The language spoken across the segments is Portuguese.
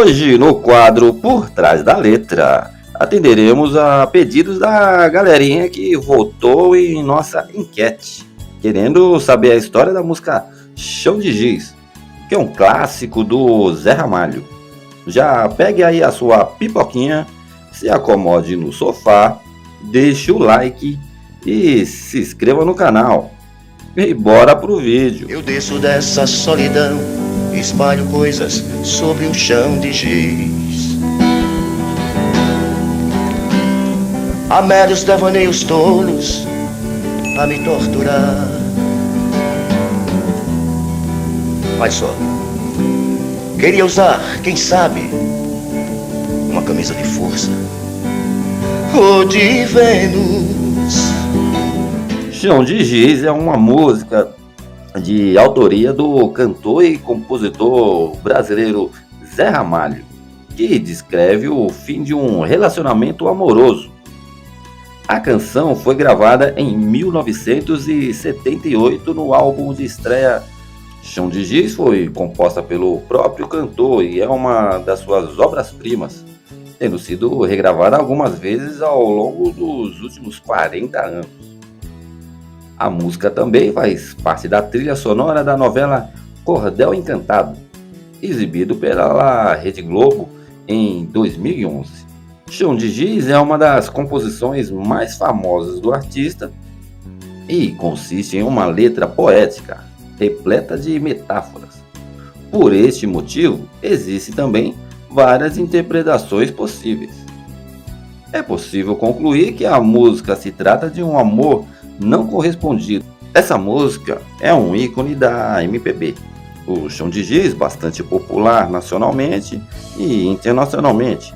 Hoje, no quadro Por Trás da Letra, atenderemos a pedidos da galerinha que votou em nossa enquete, querendo saber a história da música Chão de Giz, que é um clássico do Zé Ramalho. Já pegue aí a sua pipoquinha, se acomode no sofá, deixe o like e se inscreva no canal. E bora pro vídeo. Eu desço dessa solidão, espalho coisas sobre um chão de giz. Há meros devaneios tolos a me torturar. Olha só, queria usar, quem sabe, uma camisa de força ou de Vênus. Chão de Giz é uma música de autoria do cantor e compositor brasileiro Zé Ramalho, que descreve o fim de um relacionamento amoroso. A canção foi gravada em 1978 no álbum de estreia Chão de Giz. Foi composta pelo próprio cantor e é uma das suas obras-primas, tendo sido regravada algumas vezes ao longo dos últimos 40 anos. A música também faz parte da trilha sonora da novela Cordel Encantado, exibido pela Rede Globo em 2011. Chão de Giz é uma das composições mais famosas do artista e consiste em uma letra poética, repleta de metáforas. Por este motivo, existem também várias interpretações possíveis. É possível concluir que a música se trata de um amor não correspondido. Essa música é um ícone da MPB. O Chão de Giz, bastante popular nacionalmente e internacionalmente,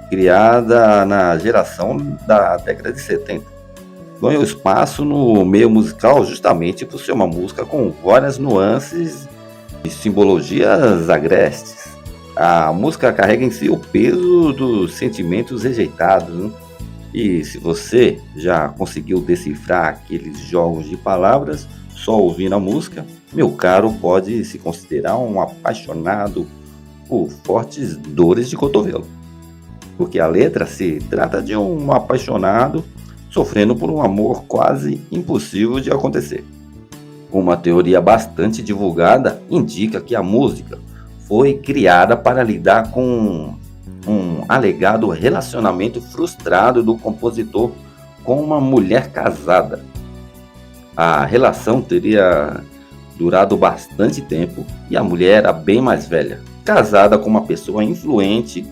criada na geração da década de 70. Ganhou espaço no meio musical justamente por ser uma música com várias nuances e simbologias agrestes. A música carrega em si o peso dos sentimentos rejeitados, né? E se você já conseguiu decifrar aqueles jogos de palavras só ouvindo a música, meu caro, pode se considerar um apaixonado por fortes dores de cotovelo. Porque a letra se trata de um apaixonado sofrendo por um amor quase impossível de acontecer. Uma teoria bastante divulgada indica que a música foi criada para lidar com um alegado relacionamento frustrado do compositor com uma mulher casada. A relação teria durado bastante tempo e a mulher era bem mais velha, casada com uma pessoa influente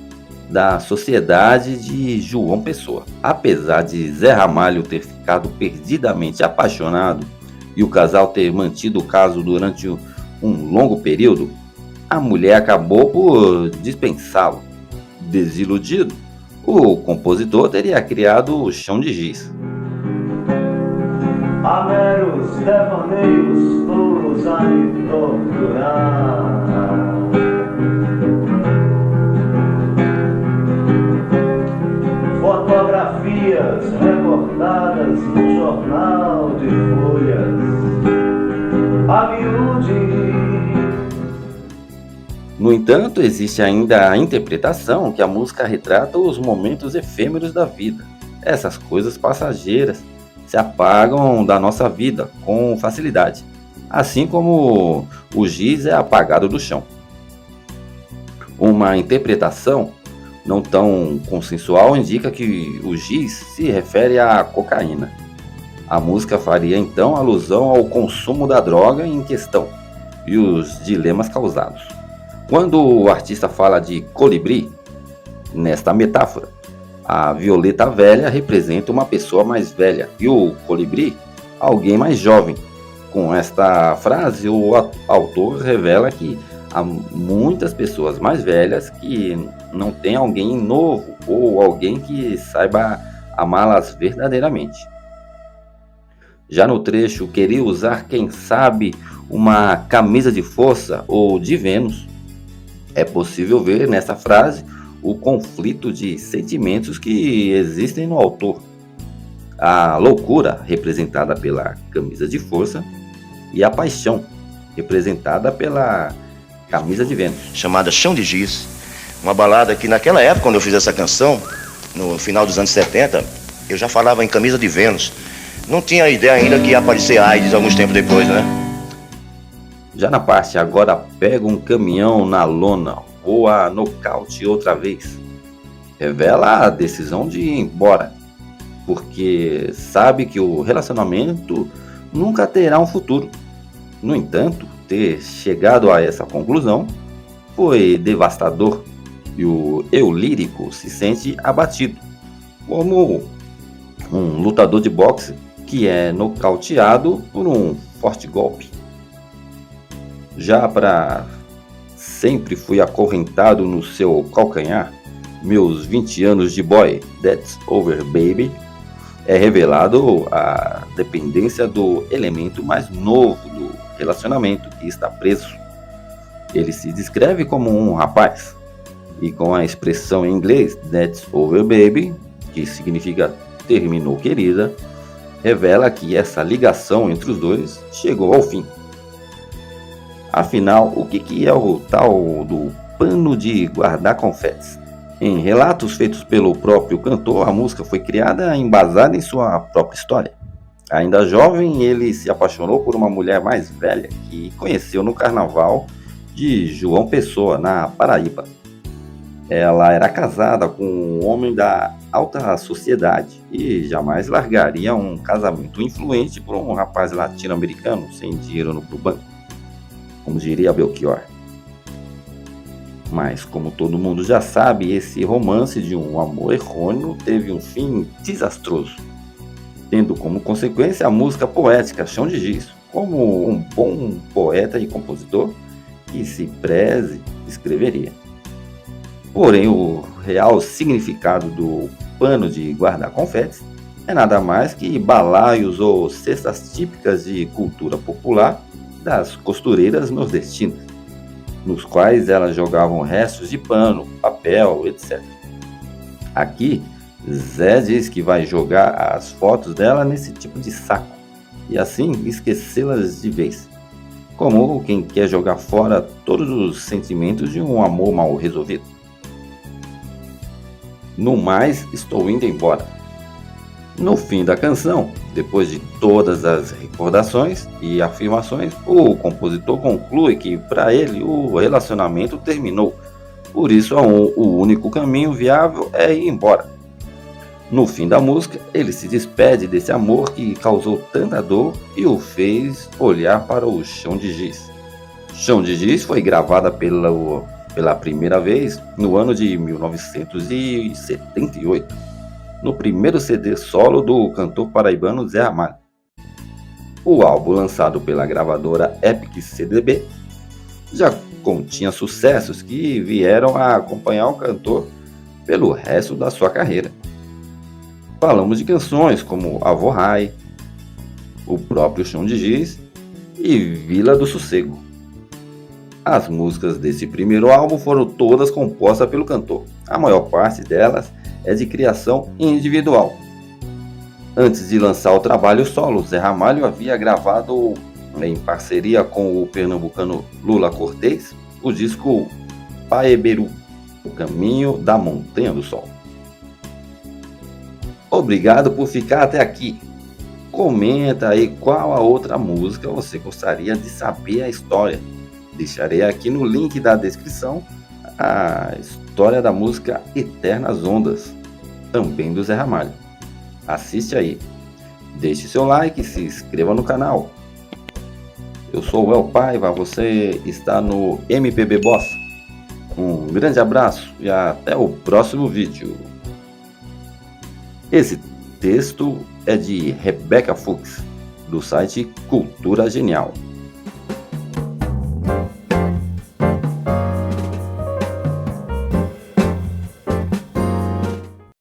da sociedade de João Pessoa. Apesar de Zé Ramalho ter ficado perdidamente apaixonado e o casal ter mantido o caso durante um longo período, a mulher acabou por dispensá-lo. Desiludido, o compositor teria criado o Chão de Giz. Há meros devaneios tolos a me torturar. Fotografias recortadas no jornal de folhas a miúde. No entanto, existe ainda a interpretação que a música retrata os momentos efêmeros da vida. Essas coisas passageiras se apagam da nossa vida com facilidade, assim como o giz é apagado do chão. Uma interpretação não tão consensual indica que o giz se refere à cocaína. A música faria então alusão ao consumo da droga em questão e os dilemas causados. Quando o artista fala de colibri, nesta metáfora, a violeta velha representa uma pessoa mais velha e o colibri, alguém mais jovem. Com esta frase, o autor revela que há muitas pessoas mais velhas que não têm alguém novo ou alguém que saiba amá-las verdadeiramente. Já no trecho, queria usar, quem sabe, uma camisa de força ou de Vênus. É possível ver nessa frase o conflito de sentimentos que existem no autor. A loucura, representada pela camisa de força, e a paixão, representada pela camisa de Vênus. Chamada Chão de Giz, Uma balada que naquela época, quando eu fiz essa canção, no final dos anos 70, eu já falava em Camisa de Vênus. Não tinha ideia ainda que ia aparecer AIDS alguns tempos depois, né? Já na parte Agora Pega um Caminhão na Lona, voa nocaute outra vez, revela a decisão de ir embora, porque sabe que o relacionamento nunca terá um futuro. No entanto, ter chegado a essa conclusão foi devastador e o eu lírico se sente abatido, como um lutador de boxe que é nocauteado por um forte golpe. Já para Sempre Fui Acorrentado no Seu Calcanhar, Meus 20 Anos de Boy, That's Over Baby, é revelado a dependência do elemento mais novo do relacionamento que está preso. Ele se descreve como um rapaz, e com a expressão em inglês That's Over Baby, que significa terminou querida, revela que essa ligação entre os dois chegou ao fim. Afinal, o que é o tal do pano de guardar confetes? Em relatos feitos pelo próprio cantor, a música foi criada embasada em sua própria história. Ainda jovem, ele se apaixonou por uma mulher mais velha que conheceu no carnaval de João Pessoa, na Paraíba. Ela era casada com um homem da alta sociedade e jamais largaria um casamento influente por um rapaz latino-americano sem dinheiro no banco, como diria Belchior. Mas, como todo mundo já sabe, esse romance de um amor errôneo teve um fim desastroso, tendo como consequência a música poética Chão de Giz, como um bom poeta e compositor que se preze escreveria. Porém, o real significado do pano de guardar confetes é nada mais que balaios ou cestas típicas de cultura popular das costureiras nordestinas, nos quais elas jogavam restos de pano, papel, etc. Aqui, Zé diz que vai jogar as fotos dela nesse tipo de saco e assim esquecê-las de vez, como quem quer jogar fora todos os sentimentos de um amor mal resolvido. No mais, estou indo embora. No fim da canção, depois de todas as recordações e afirmações, o compositor conclui que para ele o relacionamento terminou, por isso o único caminho viável é ir embora. No fim da música, ele se despede desse amor que causou tanta dor e o fez olhar para o Chão de Giz. Chão de Giz foi gravada pela primeira vez no ano de 1978, no primeiro CD solo do cantor paraibano Zé Ramalho. O álbum, lançado pela gravadora Epic CDB, já continha sucessos que vieram a acompanhar o cantor pelo resto da sua carreira. Falamos de canções como Avô Rai, o próprio Chão de Giz e Vila do Sossego. As músicas desse primeiro álbum foram todas compostas pelo cantor. A maior parte delas é de criação individual. Antes de lançar o trabalho solo, Zé Ramalho havia gravado, em parceria com o pernambucano Lula Cortez, o disco Paeberu, O Caminho da Montanha do Sol. Obrigado por ficar até aqui. Comenta aí qual a outra música você gostaria de saber a história. Deixarei aqui no link da descrição a história da música Eternas Ondas, também do Zé Ramalho. Assiste aí, deixe seu like e se inscreva no canal. Eu sou o El Paiva, você está no MPB Boss. Um grande abraço e até o próximo vídeo. Esse texto é de Rebeca Fuchs, do site Cultura Genial.